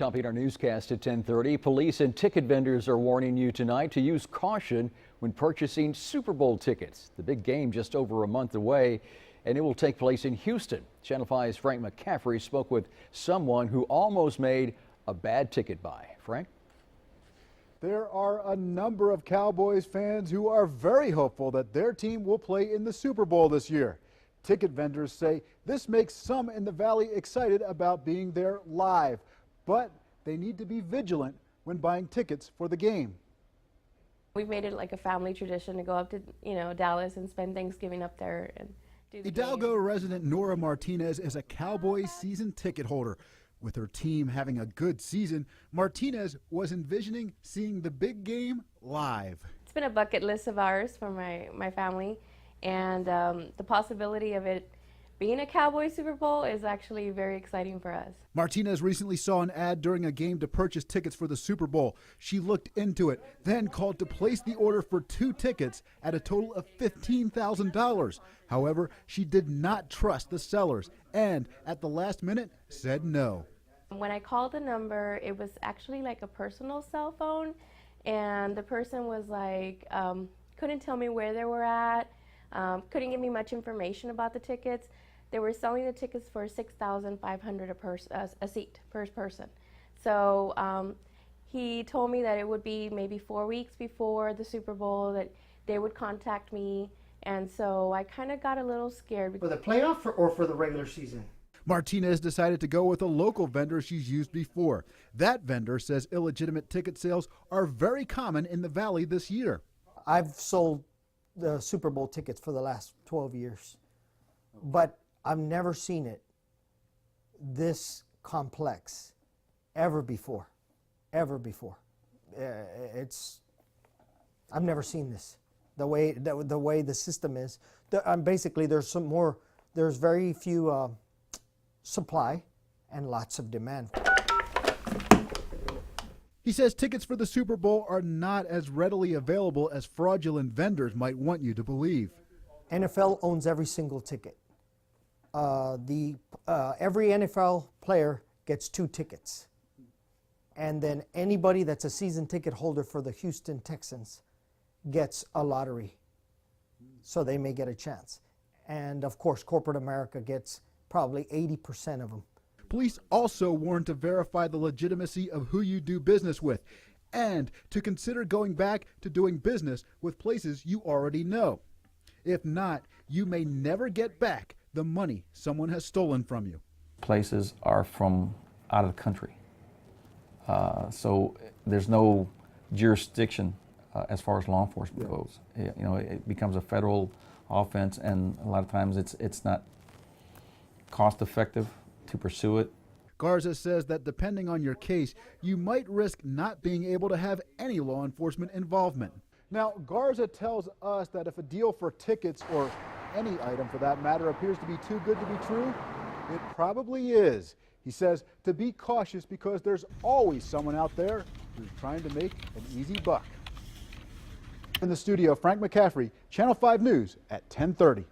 Topping our newscast at 10:30, police and ticket vendors are warning you tonight to use caution when purchasing Super Bowl tickets. The big game just over a month away, and it will take place in Houston. Channel 5's Frank McCaffrey spoke with someone who almost made a bad ticket buy. Frank? There are a number of Cowboys fans who are very hopeful that their team will play in the Super Bowl this year. Ticket vendors say this makes some in the Valley excited about being there live, but they need to be vigilant when buying tickets for the game. We've made it like a family tradition to go up to, Dallas and spend Thanksgiving up there and do the Hidalgo game. resident Nora Martinez is a Cowboys season ticket holder. With her team having a good season, Martinez was envisioning seeing the big game live. It's been a bucket list of ours for my family, and the possibility of it being a Cowboys Super Bowl is actually very exciting for us. Martinez recently saw an ad during a game to purchase tickets for the Super Bowl. She looked into it, then called to place the order for 2 tickets at a total of $15,000. However, she did not trust the sellers and at the last minute said no. When I called the number, it was actually like a personal cell phone, and the person was like, couldn't tell me where they were at, couldn't give me much information about the tickets. They were selling the tickets for $6,500 a seat per person. So he told me that it would be maybe 4 weeks before the Super Bowl that they would contact me, and so I kind of got a little scared. For the playoff or for the regular season? Martinez decided to go with a local vendor she's used before. That vendor says illegitimate ticket sales are very common in the Valley this year. I've sold the Super Bowl tickets for the last 12 years, but I've never seen it this complex ever before. I've never seen this. The way the system is, basically there's very few supply and lots of demand. He says tickets for the Super Bowl are not as readily available as fraudulent vendors might want you to believe. NFL owns every single ticket. Every NFL player gets 2 tickets. And then anybody that's a season ticket holder for the Houston Texans gets a lottery. So they may get a chance. And of course, corporate America gets probably 80% of them. Police also warn to verify the legitimacy of who you do business with and to consider going back to doing business with places you already know. If not, you may never get back the money someone has stolen from you. Places are from out of the country. So there's no jurisdiction as far as law enforcement goes. It becomes a federal offense, and a lot of times it's not cost effective to pursue it. Garza says that depending on your case, you might risk not being able to have any law enforcement involvement. Now, Garza tells us that if a deal for tickets, or any item for that matter, appears to be too good to be true, it probably is. He says to be cautious because there's always someone out there who's trying to make an easy buck. In the studio, Frank McCaffrey, Channel 5 News at 10:30.